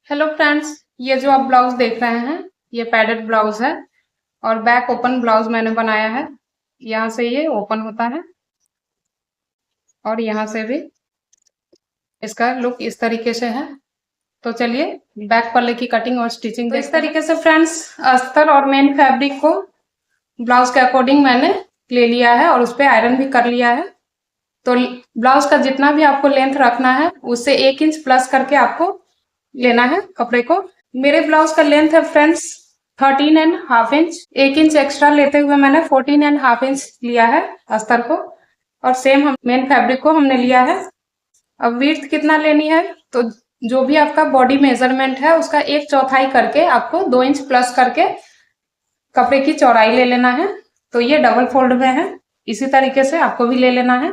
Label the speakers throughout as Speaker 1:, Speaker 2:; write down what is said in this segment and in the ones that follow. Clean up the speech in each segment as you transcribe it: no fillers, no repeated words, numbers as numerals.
Speaker 1: Hello friends, ये जो आप ब्लाउज देख रहे हैं ये पैडेड ब्लाउज है और बैक ओपन ब्लाउज मैंने बनाया है। यहाँ से ये ओपन होता है और यहाँ से भी इसका लुक इस तरीके से है। तो चलिए बैक पल्ले की कटिंग और स्टिचिंग इस तरीके से फ्रेंड्स अस्तर और मेन फैब्रिक को ब्लाउज के अकॉर्डिंग मैंने ले लिया है और उस पर आयरन भी कर लिया है। तो ब्लाउज का जितना भी आपको लेंथ रखना है उससे 1 इंच प्लस करके आपको लेना है कपड़े को। मेरे ब्लाउज का लेंथ है फ्रेंड्स 13.5 इंच। 1 इंच एक्स्ट्रा लेते हुए मैंने 14.5 इंच लिया है अस्तर को और सेम हम मेन फैब्रिक को हमने लिया है। अब विड्थ कितना लेनी है तो जो भी आपका बॉडी मेजरमेंट है उसका 1/4 करके आपको 2 इंच प्लस करके कपड़े की चौड़ाई ले लेना है। तो ये डबल फोल्ड में है, इसी तरीके से आपको भी ले लेना है।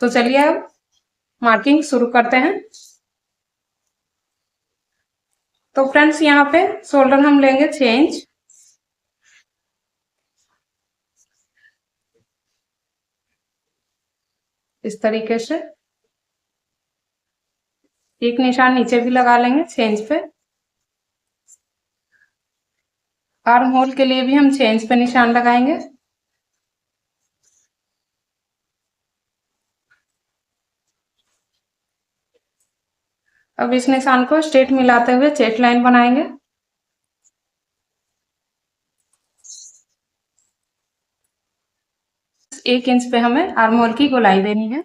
Speaker 1: तो चलिए अब मार्किंग शुरू करते हैं। तो फ्रेंड्स यहाँ पे शोल्डर हम लेंगे 6 इंच। इस तरीके से एक निशान नीचे भी लगा लेंगे 6 इंच पे। आर्म होल के लिए भी हम 6 इंच पे निशान लगाएंगे। अब इस निशान को स्ट्रेट मिलाते हुए चेस्ट लाइन बनाएंगे। एक इंच पे हमें आर्म होल की गोलाई देनी है।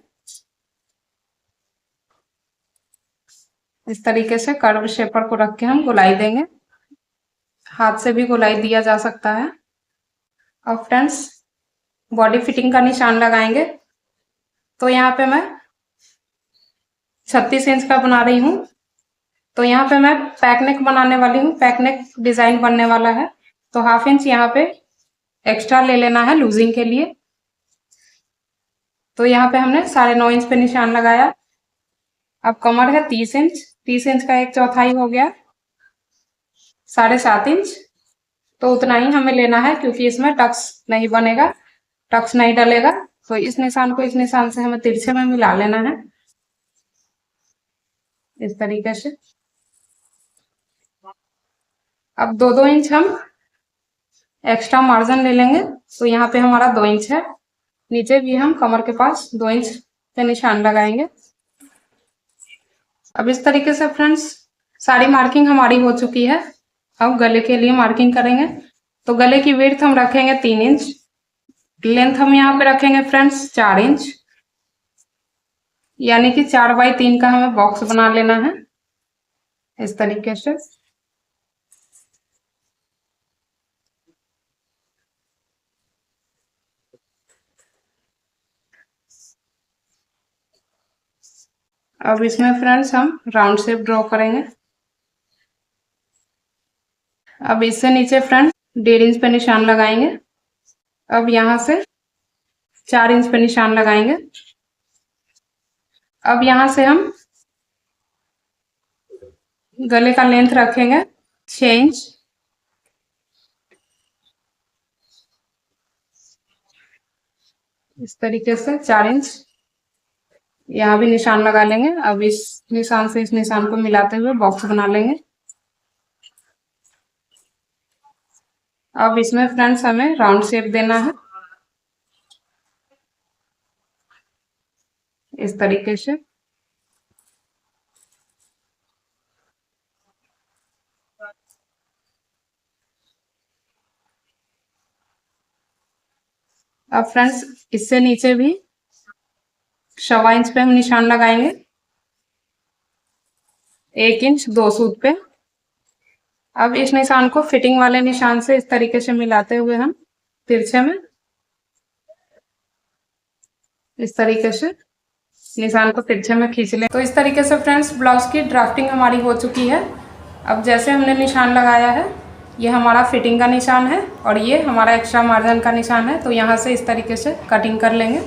Speaker 1: इस तरीके से कर्व शेपर को रख के हम गोलाई देंगे। हाथ से भी गोलाई दिया जा सकता है। अब फ्रेंड्स बॉडी फिटिंग का निशान लगाएंगे। तो यहाँ पे मैं 36 इंच का बना रही हूँ। तो यहाँ पे मैं पैक नेक बनाने वाली हूँ, पैक नेक डिजाइन बनने वाला है। तो 1/2 इंच यहाँ पे एक्स्ट्रा ले लेना है लूजिंग के लिए। तो यहाँ पे हमने 9.5 इंच पे निशान लगाया। अब कमर है 30 इंच, 30 इंच का 1/4 हो गया 7.5 इंच। तो उतना ही हमें लेना है क्योंकि इसमें टक्स नहीं बनेगा, टक्स नहीं डलेगा। तो इस निशान को इस निशान से हमें तिरछे में मिला लेना है इस तरीके से। अब 2-2 इंच हम एक्स्ट्रा मार्जिन ले लेंगे। तो यहाँ पे हमारा 2 इंच है। नीचे भी हम कमर के पास 2 इंच पे निशान लगाएंगे। अब इस तरीके से फ्रेंड्स सारी मार्किंग हमारी हो चुकी है। अब गले के लिए मार्किंग करेंगे। तो गले की विड्थ हम रखेंगे 3 इंच। लेंथ हम यहाँ पे रखेंगे फ्रेंड्स 4 इंच, यानी कि 4x3 का हमें बॉक्स बना लेना है इस तरीके से। अब इसमें फ्रेंड्स हम राउंड शेप ड्रॉ करेंगे। अब इससे नीचे फ्रेंड्स 1.5 इंच पे निशान लगाएंगे। अब यहाँ से 4 इंच पे निशान लगाएंगे। अब यहाँ से हम गले का लेंथ रखेंगे 6 इंच। इस तरीके से 4 इंच यहाँ भी निशान लगा लेंगे। अब इस निशान से इस निशान को मिलाते हुए बॉक्स बना लेंगे। अब इसमें फ्रेंड्स हमें राउंड शेप देना है इस तरीके से। अब फ्रेंड्स इससे नीचे भी 1.25 इंच पे हम निशान लगाएंगे। 1 इंच 2 सूत पे। अब इस निशान को फिटिंग वाले निशान से इस तरीके से मिलाते हुए हम तिरछे में इस तरीके से निशान को तिरछे में खींच लें। तो इस तरीके से फ्रेंड्स ब्लाउज की ड्राफ्टिंग हमारी हो चुकी है। अब जैसे हमने निशान लगाया है ये हमारा फिटिंग का निशान है और ये हमारा एक्स्ट्रा मार्जिन का निशान है। तो यहाँ से इस तरीके से कटिंग कर लेंगे।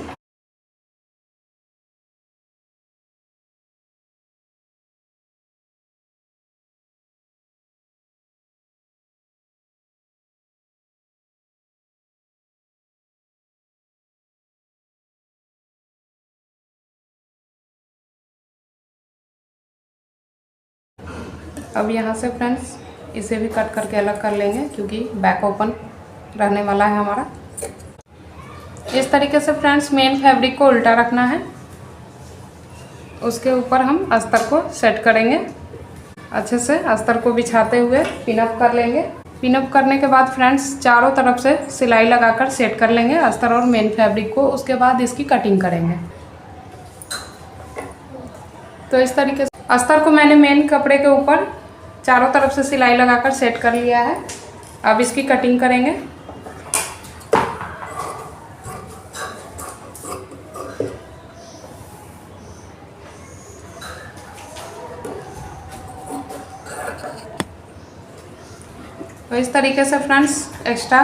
Speaker 1: अब यहाँ से फ्रेंड्स इसे भी कट करके अलग कर लेंगे, क्योंकि बैक ओपन रहने वाला है हमारा। इस तरीके से फ्रेंड्स मेन फैब्रिक को उल्टा रखना है, उसके ऊपर हम अस्तर को सेट करेंगे। अच्छे से अस्तर को बिछाते हुए पिनअप कर लेंगे। पिनअप करने के बाद फ्रेंड्स चारों तरफ से सिलाई लगाकर सेट कर लेंगे अस्तर और मेन फैब्रिक को। उसके बाद इसकी कटिंग करेंगे। तो इस तरीके से अस्तर को मैंने मेन कपड़े के ऊपर चारों तरफ से सिलाई लगाकर सेट कर लिया है। अब इसकी कटिंग करेंगे। तो इस तरीके से फ्रेंड्स एक्स्ट्रा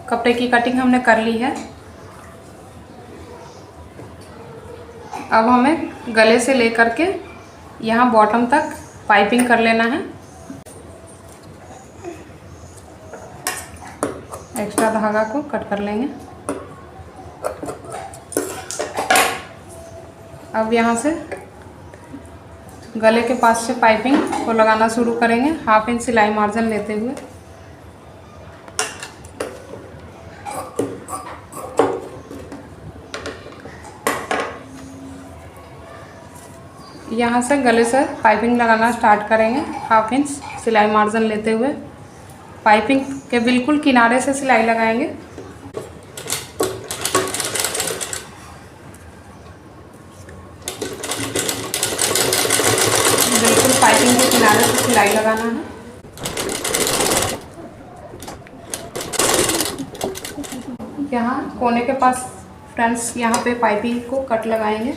Speaker 1: कपड़े की कटिंग हमने कर ली है। अब हमें गले से लेकर के यहाँ बॉटम तक पाइपिंग कर लेना है। एक्स्ट्रा धागा को कट कर लेंगे। अब यहाँ से गले के पास से पाइपिंग को लगाना शुरू करेंगे, 1/2 इंच सिलाई मार्जिन लेते हुए। यहाँ से गले से पाइपिंग लगाना स्टार्ट करेंगे, 1/2 इंच सिलाई मार्जिन लेते हुए। पाइपिंग के बिल्कुल किनारे से सिलाई लगाएंगे। बिल्कुल पाइपिंग के किनारे से सिलाई लगाना है। यहाँ कोने के पास फ्रेंड्स यहाँ पे पाइपिंग को कट लगाएंगे,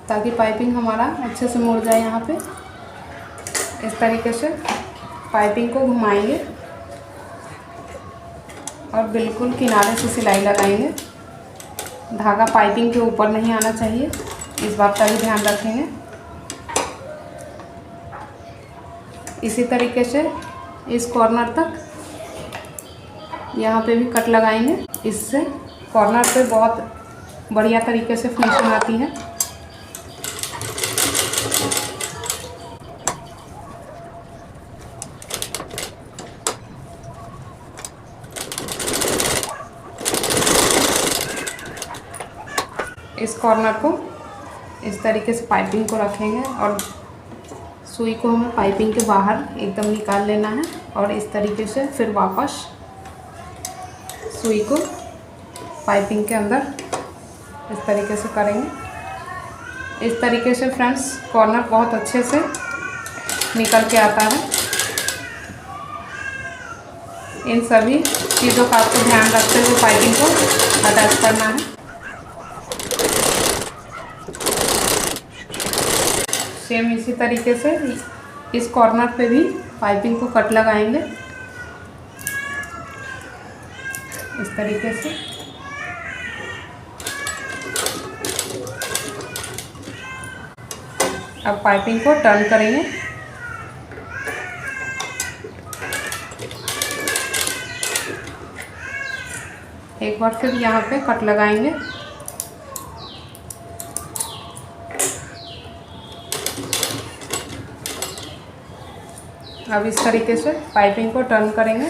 Speaker 1: ताकि पाइपिंग हमारा अच्छे से मुड़ जाए। यहाँ पे इस तरीके से पाइपिंग को घुमाएंगे और बिल्कुल किनारे से सिलाई लगाएंगे। धागा पाइपिंग के ऊपर नहीं आना चाहिए, इस बात का भी ध्यान रखेंगे। इसी तरीके से इस कॉर्नर तक यहाँ पे भी कट लगाएंगे। इससे कॉर्नर पे बहुत बढ़िया तरीके से फिनिशिंग आती है। इस कॉर्नर को इस तरीके से पाइपिंग को रखेंगे और सुई को हमें पाइपिंग के बाहर एकदम निकाल लेना है और इस तरीके से फिर वापस सुई को पाइपिंग के अंदर इस तरीके से करेंगे। इस तरीके से फ्रेंड्स कॉर्नर बहुत अच्छे से निकल के आता है। इन सभी चीज़ों का आपको ध्यान रखते हुए पाइपिंग को अटैच करना है। सेम इसी तरीके से इस कॉर्नर पे भी पाइपिंग को कट लगाएंगे इस तरीके से। अब पाइपिंग को टर्न करेंगे। एक बार फिर यहाँ पे कट लगाएंगे। अब इस तरीके से पाइपिंग को टर्न करेंगे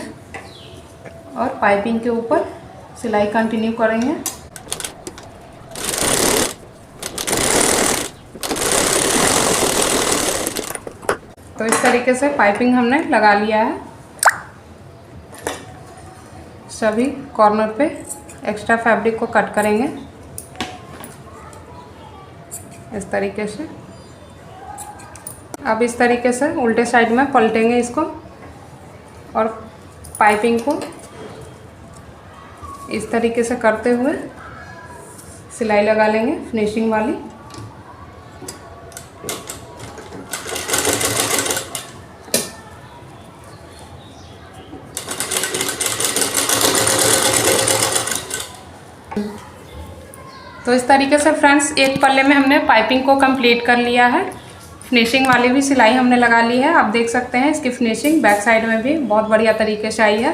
Speaker 1: और पाइपिंग के ऊपर सिलाई कंटिन्यू करेंगे। तो इस तरीके से पाइपिंग हमने लगा लिया है। सभी कॉर्नर पे एक्स्ट्रा फैब्रिक को कट करेंगे इस तरीके से। अब इस तरीके से उल्टे साइड में पलटेंगे इसको और पाइपिंग को इस तरीके से करते हुए सिलाई लगा लेंगे फिनिशिंग वाली। तो इस तरीके से फ्रेंड्स एक पल्ले में हमने पाइपिंग को कंप्लीट कर लिया है। फिनिशिंग वाली भी सिलाई हमने लगा ली है। आप देख सकते हैं इसकी फिनिशिंग बैक साइड में भी बहुत बढ़िया तरीके से आई है।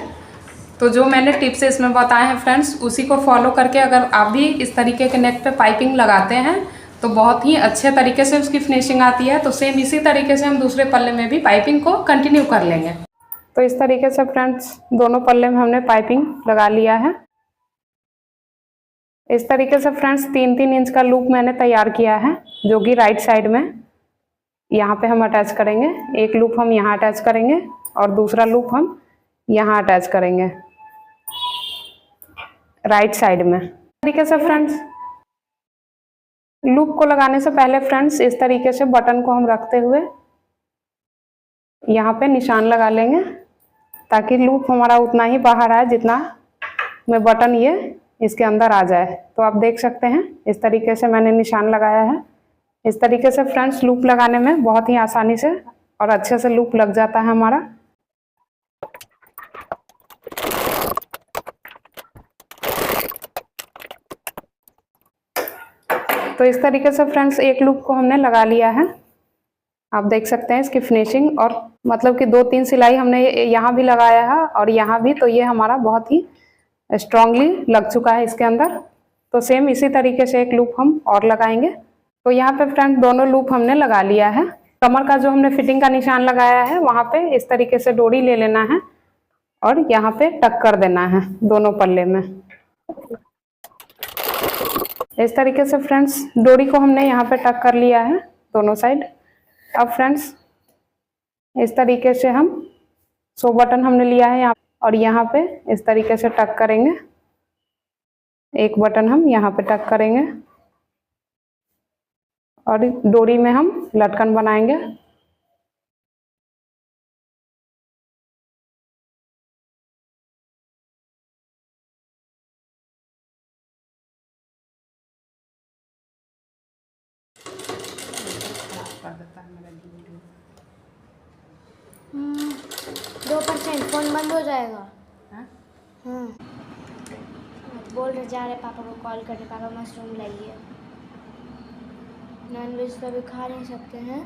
Speaker 1: तो जो मैंने टिप्स इसमें बताए हैं फ्रेंड्स, उसी को फॉलो करके अगर आप भी इस तरीके के नेक पे पाइपिंग लगाते हैं तो बहुत ही अच्छे तरीके से उसकी फिनिशिंग आती है। तो सेम इसी तरीके से हम दूसरे पल्ले में भी पाइपिंग को कंटिन्यू कर लेंगे। तो इस तरीके से फ्रेंड्स दोनों पल्ले में हमने पाइपिंग लगा लिया है। इस तरीके से फ्रेंड्स 3-3 इंच का लूप मैंने तैयार किया है, जो कि राइट साइड में यहाँ पे हम अटैच करेंगे। एक लूप हम यहाँ अटैच करेंगे और दूसरा लूप हम यहाँ अटैच करेंगे राइट साइड में। इस तरीके से फ्रेंड्स लूप को लगाने से पहले फ्रेंड्स इस तरीके से बटन को हम रखते हुए यहाँ पे निशान लगा लेंगे, ताकि लूप हमारा उतना ही बाहर आए जितना में बटन ये इसके अंदर आ जाए। तो आप देख सकते हैं इस तरीके से मैंने निशान लगाया है। इस तरीके से फ्रेंड्स लूप लगाने में बहुत ही आसानी से और अच्छे से लूप लग जाता है हमारा। तो इस तरीके से फ्रेंड्स एक लूप को हमने लगा लिया है। आप देख सकते हैं इसकी फिनिशिंग, और मतलब कि 2-3 सिलाई हमने यहाँ भी लगाया है और यहाँ भी, तो ये हमारा बहुत ही स्ट्रांगली लग चुका है इसके अंदर। तो सेम इसी तरीके से एक लूप हम और लगाएंगे। तो यहाँ पे फ्रेंड दोनों लूप हमने लगा लिया है। कमर का जो हमने फिटिंग का निशान लगाया है वहाँ पे इस तरीके से डोरी ले लेना है और यहाँ पे टक कर देना है दोनों पल्ले में। इस तरीके से फ्रेंड्स डोरी को हमने यहाँ पे टक कर लिया है दोनों साइड। अब फ्रेंड्स इस तरीके से हम 100 बटन हमने लिया है यहाँ, और यहाँ पे इस तरीके से टक करेंगे। एक बटन हम यहाँ पे टक करेंगे और डोरी में हम लटकन बनाएंगे।
Speaker 2: हम्म, 2% फ़ोन बंद हो जाएगा। बोल रहे जा रहे पापा को कॉल करके, पापा मशरूम लाइए। नॉनवेज तो अभी खा नहीं सकते हैं।